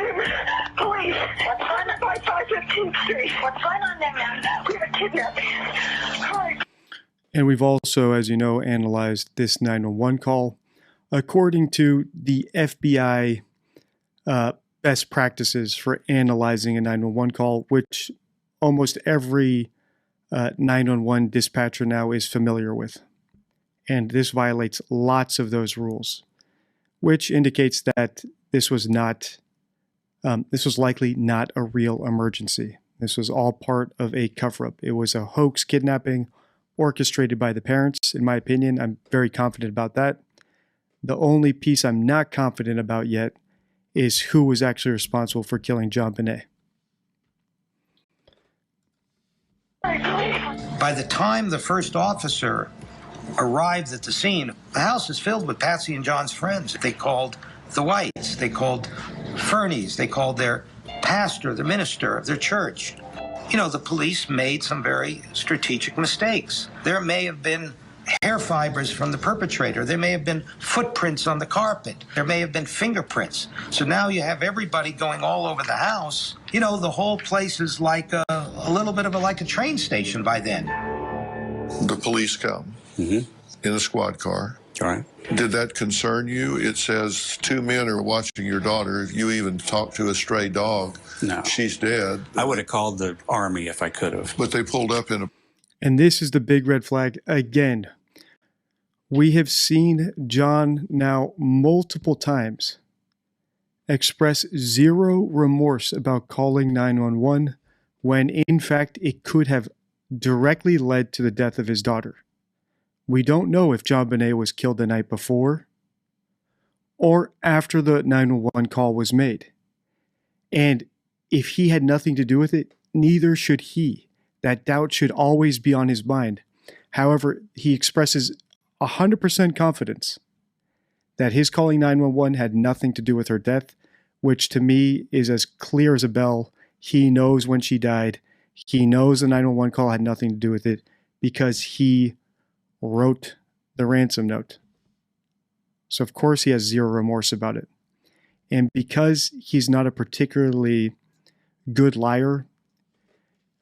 G: emergency. Police. What's going on by 515th Street? What's going on there, ma'am? We have a kidnapping.
C: And we've also, as you know, analyzed this 911 call. According to the FBI best practices for analyzing a 911 call, which almost every 911 dispatcher now is familiar with. And this violates lots of those rules, which indicates that this was likely not a real emergency. This was all part of a cover-up. It was a hoax kidnapping orchestrated by the parents, in my opinion. I'm very confident about that. The only piece I'm not confident about yet is who was actually responsible for killing John Bonet.
I: By the time the first officer arrived at the scene, the house is filled with Patsy and John's friends. They called the Whites, they called Fernies, they called their pastor, the minister of their church. You know, the police made some very strategic mistakes. There may have been hair fibers from the perpetrator. There may have been footprints on the carpet. There may have been fingerprints. So now you have everybody going all over the house. You know, the whole place is like a little bit of like a train station by then.
A: The police come in a squad car.
H: All right.
A: Did that concern you? It says 2 men are watching your daughter. If you even talked to a stray dog,
H: no,
A: she's dead.
H: I would have called the army if I could have.
A: But they pulled up in a...
C: And this is the big red flag again. We have seen John now multiple times express zero remorse about calling 911 when in fact it could have directly led to the death of his daughter. We don't know if John Bonet was killed the night before or after the 911 call was made. And if he had nothing to do with it, neither should he. That doubt should always be on his mind. However, he expresses 100% confidence that his calling 911 had nothing to do with her death, which to me is as clear as a bell. He knows when she died. He knows the 911 call had nothing to do with it because he wrote the ransom note. So of course he has zero remorse about it. And because he's not a particularly good liar,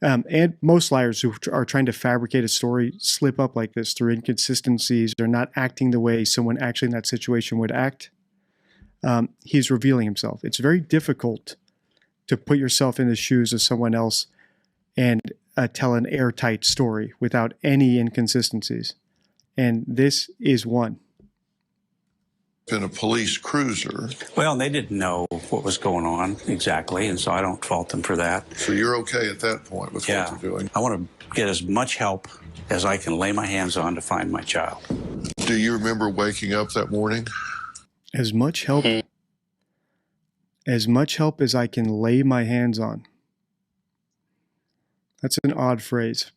C: and most liars who are trying to fabricate a story slip up like this through inconsistencies or not acting the way someone actually in that situation would act, he's revealing himself. It's very difficult to put yourself in the shoes of someone else and tell an airtight story without any inconsistencies. And this is one.
A: In a police cruiser.
H: Well, they didn't know what was going on exactly, and so I don't fault them for that.
A: So you're okay at that point with what they're doing?
H: I want to get as much help as I can lay my hands on to find my child.
A: Do you remember waking up that morning?
C: As much help as I can lay my hands on. That's an odd phrase.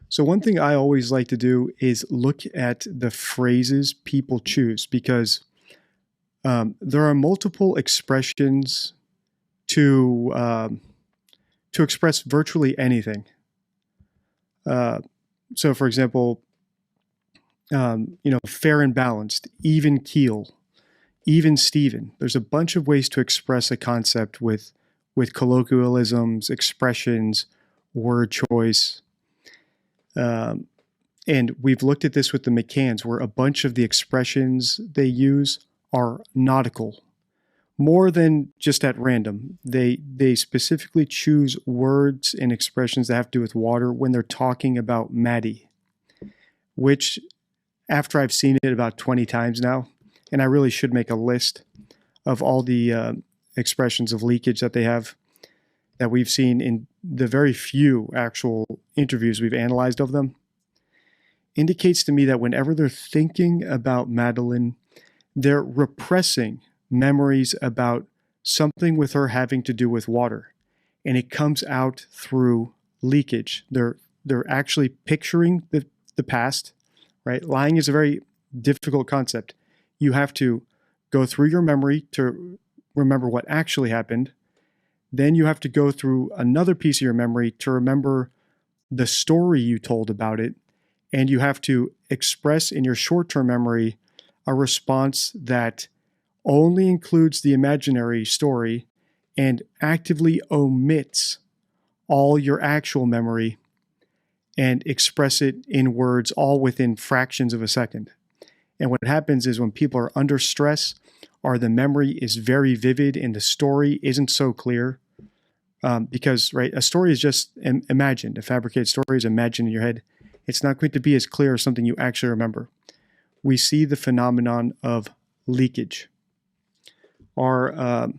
C: So one thing I always like to do is look at the phrases people choose, because there are multiple expressions to express virtually anything. So, for example, fair and balanced, even keel, even Steven. There's a bunch of ways to express a concept with colloquialisms, expressions, word choice. And we've looked at this with the McCanns, where a bunch of the expressions they use are nautical, more than just at random. They specifically choose words and expressions that have to do with water when they're talking about Maddie, which, after I've seen it about 20 times now, and I really should make a list of all the expressions of leakage that they have, that we've seen in the very few actual interviews we've analyzed of them, indicates to me that whenever they're thinking about Madeline, they're repressing memories about something with her having to do with water. And it comes out through leakage. They're actually picturing the past, right? Lying is a very difficult concept. You have to go through your memory to remember what actually happened. Then you have to go through another piece of your memory to remember the story you told about it. And you have to express in your short-term memory a response that only includes the imaginary story and actively omits all your actual memory and express it in words all within fractions of a second. And what happens is when people are under stress or the memory is very vivid and the story isn't so clear, because, right, a story is just imagined. A fabricated story is imagined in your head. It's not going to be as clear as something you actually remember. We see the phenomenon of leakage. Or,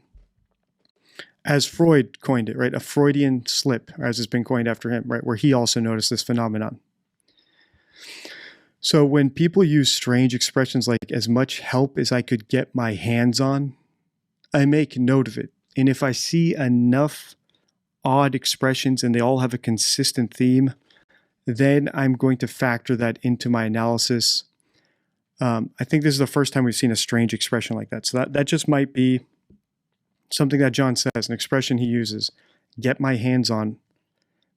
C: as Freud coined it, right, a Freudian slip, as it's been coined after him, right, where he also noticed this phenomenon. So when people use strange expressions like as much help as I could get my hands on, I make note of it. And if I see enough odd expressions and they all have a consistent theme, then I'm going to factor that into my analysis. I think this is the first time we've seen a strange expression like that. So that just might be something that John says, an expression he uses, get my hands on.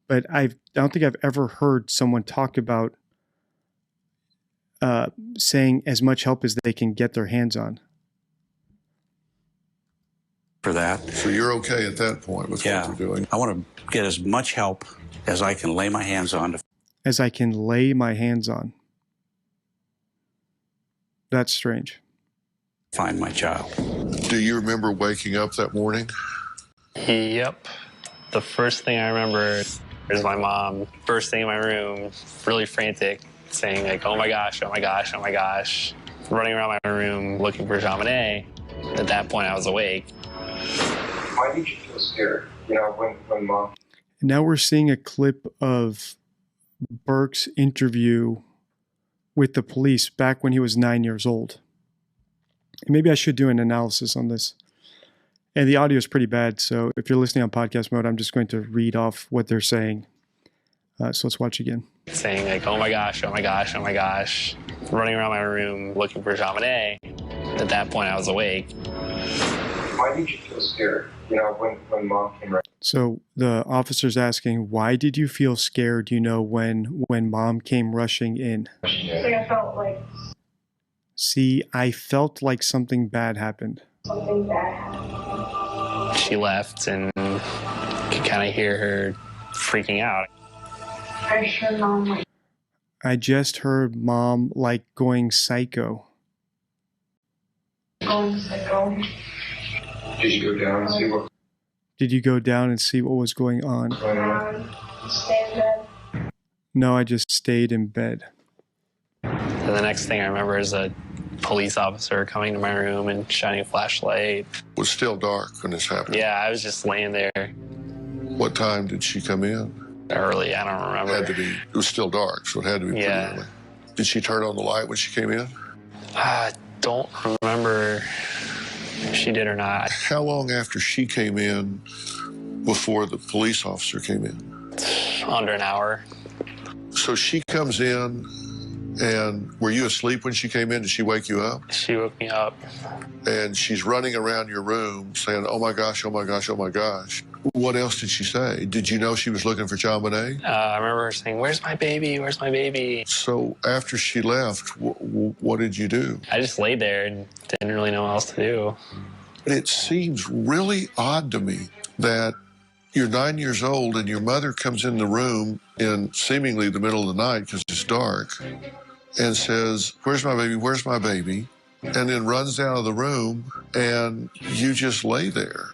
C: But I don't think I've ever heard someone talk about saying as much help as they can get their hands on.
H: For that.
A: So you're okay at that point with what they're doing?
H: I want to get as much help as I can lay my hands on.
C: As I can lay my hands on. That's strange.
H: Find my child.
A: Do you remember waking up that morning?
B: Yep. The first thing I remember is my mom bursting in my room, really frantic, saying like, oh my gosh, oh my gosh, oh my gosh, running around my room looking for Jean-Benet. At that point, I was awake.
N: Why did you feel scared, when mom...
C: Now we're seeing a clip of Burke's interview with the police back when he was 9 years old. And maybe I should do an analysis on this. And the audio is pretty bad, so if you're listening on podcast mode, I'm just going to read off what they're saying. So let's watch again.
B: Saying like, oh my gosh, oh my gosh, oh my gosh, running around my room looking for Jean-Benet. At that point, I was awake.
N: Why did you feel scared, when mom came right?
C: So the officer's asking, why did you feel scared, when mom came rushing in?
G: I felt like
C: See, I felt like something bad happened.
G: something bad happened.
B: She left and could kind of hear her freaking out.
G: I sure mom like
C: I just heard mom like going psycho.
G: going psycho.
N: Did you go down and see what
C: Did you go down and see what was going on?
N: was going on?
G: Stay in bed.
C: No, I just stayed in bed.
B: And the next thing I remember is a police officer coming to my room and shining a flashlight.
A: It was still dark when this happened.
B: Yeah, I was just laying there
A: What time did she come in?
B: early. I don't remember.
A: It had to be. It was still dark, so it had to be pretty early. Did she turn on the light when she came in?
B: I don't remember if she did or not.
A: How long after she came in before the police officer came in?
B: Under an hour.
A: So she comes in, and were you asleep when she came in? Did she wake you up?
B: She woke me up.
A: And she's running around your room saying, oh my gosh, oh my gosh, oh my gosh. What else did she say? Did you know she was looking for John Bonet?
B: I remember her saying, where's my baby? Where's my baby?
A: So after she left, what did you do?
B: I just laid there and didn't really know what else to do.
A: It seems really odd to me that you're 9 years old and your mother comes in the room in seemingly the middle of the night because it's dark and says, where's my baby? Where's my baby? And then runs out of the room and you just lay there.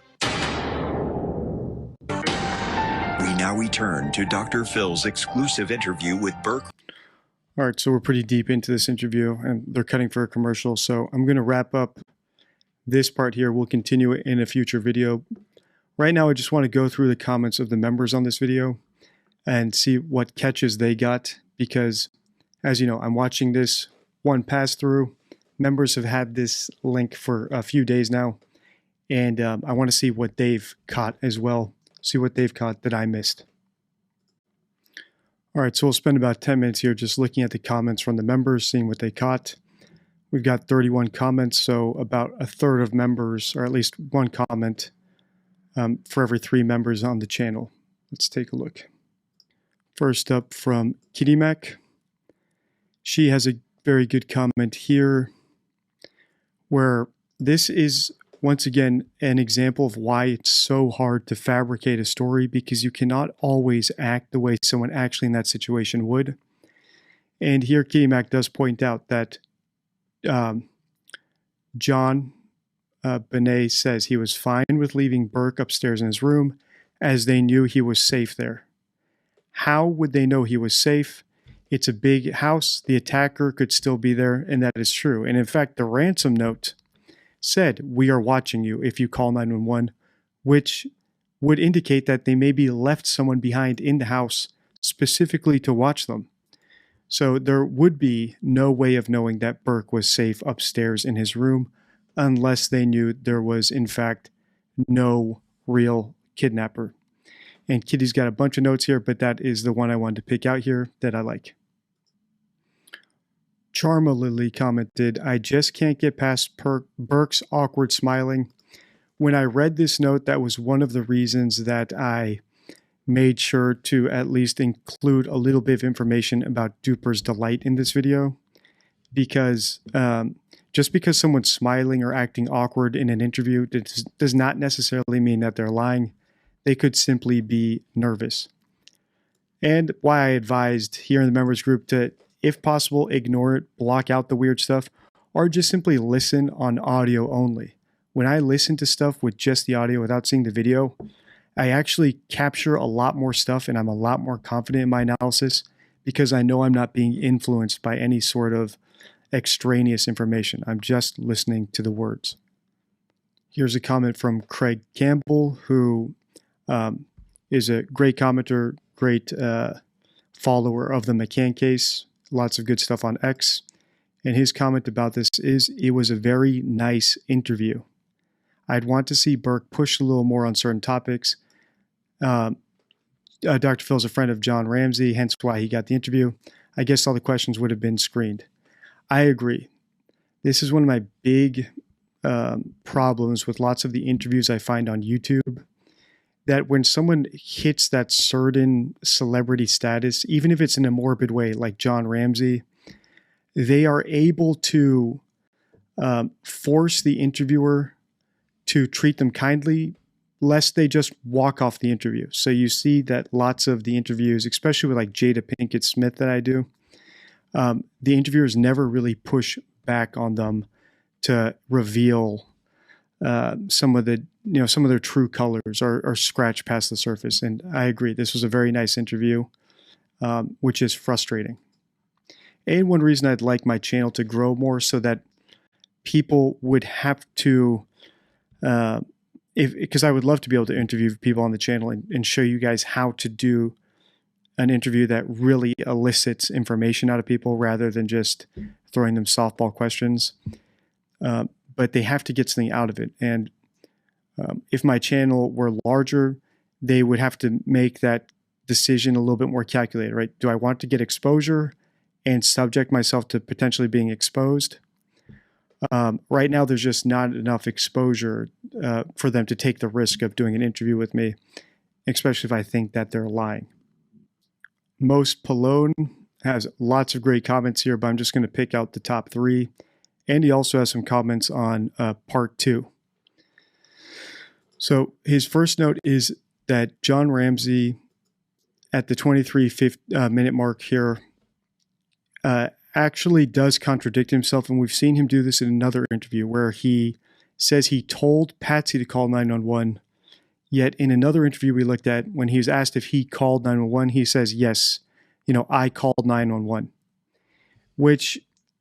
O: We now return to Dr. Phil's exclusive interview with Burke.
C: All right, so we're pretty deep into this interview and they're cutting for a commercial. So I'm going to wrap up this part here. We'll continue it in a future video. Right now, I just want to go through the comments of the members on this video and see what catches they got because, as you know, I'm watching this one pass through. Members have had this link for a few days now, and I want to see what they've caught as well, see what they've caught that I missed. All right, so we'll spend about 10 minutes here just looking at the comments from the members, seeing what they caught. We've got 31 comments, so about a third of members, or at least one comment for every 3 members on the channel. Let's take a look. First up from Kitty Mac. She has a very good comment here where this is, once again, an example of why it's so hard to fabricate a story because you cannot always act the way someone actually in that situation would. And here Kitty Mac does point out that John Bonet says he was fine with leaving Burke upstairs in his room as they knew he was safe there. How would they know he was safe? It's a big house. The attacker could still be there, and that is true. And in fact, the ransom note said, we are watching you if you call 911, which would indicate that they maybe left someone behind in the house specifically to watch them. So there would be no way of knowing that Burke was safe upstairs in his room unless they knew there was, in fact, no real kidnapper. And Kitty's got a bunch of notes here, but that is the one I wanted to pick out here that I like. Charma Lily commented, I just can't get past Burke's awkward smiling. When I read this note, that was one of the reasons that I made sure to at least include a little bit of information about Dupers Delight in this video. Because just because someone's smiling or acting awkward in an interview does not necessarily mean that they're lying. They could simply be nervous. And why I advised here in the members group to, if possible, ignore it, block out the weird stuff, or just simply listen on audio only. When I listen to stuff with just the audio without seeing the video, I actually capture a lot more stuff and I'm a lot more confident in my analysis because I know I'm not being influenced by any sort of extraneous information. I'm just listening to the words. Here's a comment from Craig Campbell, who is a great commenter, great follower of the McCann case. Lots of good stuff on X. And his comment about this is, it was a very nice interview. I'd want to see Burke push a little more on certain topics. Dr. Phil's a friend of John Ramsey, hence why he got the interview. I guess all the questions would have been screened. I agree. This is one of my big problems with lots of the interviews I find on YouTube, that when someone hits that certain celebrity status, even if it's in a morbid way, like John Ramsey, they are able to force the interviewer to treat them kindly, lest they just walk off the interview. So you see that lots of the interviews, especially with like Jada Pinkett Smith that I do, the interviewers never really push back on them to reveal some of their true colors are scratched past the surface. And I agree, this was a very nice interview, which is frustrating. And one reason I'd like my channel to grow more so that people would have to, because I would love to be able to interview people on the channel and show you guys how to do an interview that really elicits information out of people rather than just throwing them softball questions. But they have to get something out of it. And if my channel were larger, they would have to make that decision a little bit more calculated, right? Do I want to get exposure and subject myself to potentially being exposed? Right now, there's just not enough exposure for them to take the risk of doing an interview with me, especially if I think that they're lying. Most Pallone has lots of great comments here, but I'm just going to pick out the top 3. And he also has some comments on part 2. So his first note is that John Ramsey, at the 23-minute mark here, actually does contradict himself. And we've seen him do this in another interview where he says he told Patsy to call 911. Yet in another interview we looked at, when he was asked if he called 911, he says, yes, I called 911, which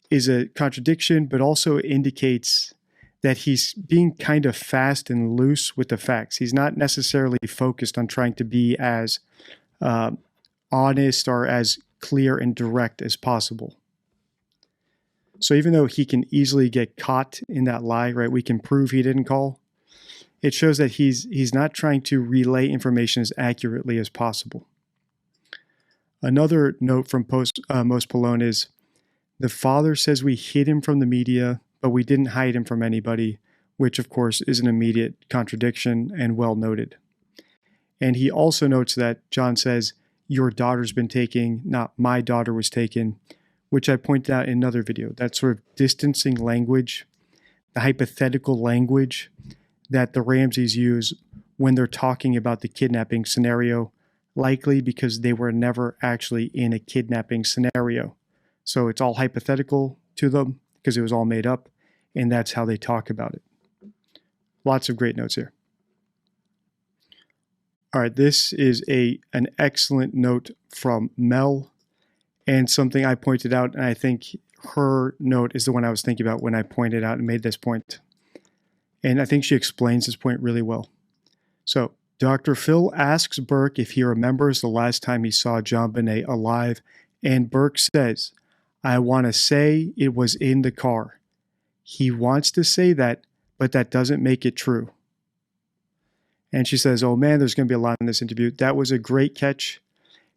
C: is a contradiction, but also indicates that he's being kind of fast and loose with the facts. He's not necessarily focused on trying to be as honest or as clear and direct as possible. So even though he can easily get caught in that lie, right? We can prove he didn't call. It shows that he's not trying to relay information as accurately as possible. Another note from Most Pallone is, the father says we hid him from the media, but we didn't hide him from anybody, which of course is an immediate contradiction and well noted. And he also notes that John says, your daughter's been taken, not my daughter was taken, which I pointed out in another video. That sort of distancing language, the hypothetical language that the Ramseys use when they're talking about the kidnapping scenario, likely because they were never actually in a kidnapping scenario. So it's all hypothetical to them because it was all made up, and that's how they talk about it. Lots of great notes here. All right, this is an excellent note from Mel, and something I pointed out, and I think her note is the one I was thinking about when I pointed out and made this point. And I think she explains this point really well. So, Dr. Phil asks Burke if he remembers the last time he saw John Bonet alive, and Burke says, I want to say it was in the car. He wants to say that, but that doesn't make it true. And she says, oh man, there's going to be a lot in this interview. That was a great catch.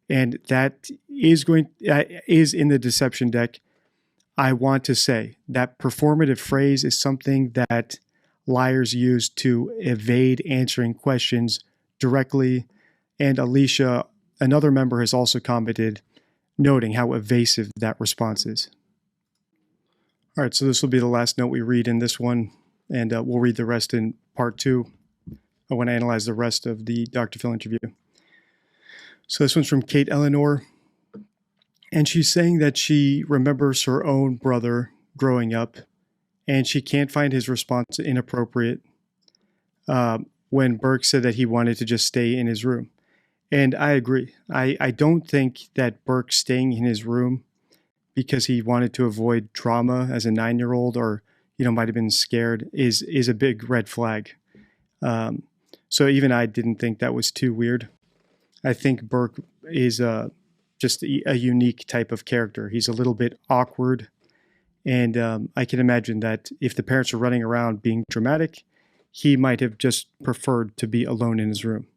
C: And that is in the deception deck. I want to say that performative phrase is something that liars use to evade answering questions directly. And Alicia, another member, has also commented, noting how evasive that response is. All right, so this will be the last note we read in this one, and we'll read the rest in part 2 when I analyze the rest of the Dr. Phil interview. So this one's from Kate Eleanor, and she's saying that she remembers her own brother growing up, and she can't find his response inappropriate when Burke said that he wanted to just stay in his room. And I agree. I don't think that Burke staying in his room because he wanted to avoid trauma as a 9-year-old or, might have been scared is a big red flag. So even I didn't think that was too weird. I think Burke is just a unique type of character. He's a little bit awkward. And I can imagine that if the parents are running around being dramatic, he might have just preferred to be alone in his room.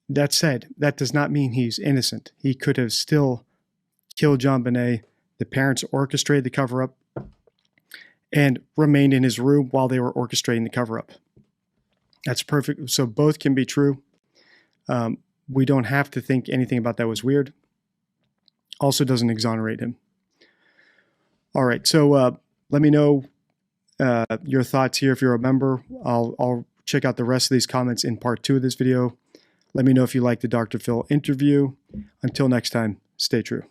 C: That said, that does not mean he's innocent. He could have still killed John Bonet. The parents orchestrated the cover-up and remained in his room while they were orchestrating the cover-up. That's perfect. So both can be true. We don't have to think anything about that was weird. Also doesn't exonerate him. All right, so let me know your thoughts here if you're a member. I'll check out the rest of these comments in part 2 of this video. Let me know if you like the Dr. Phil interview. Until next time, stay true.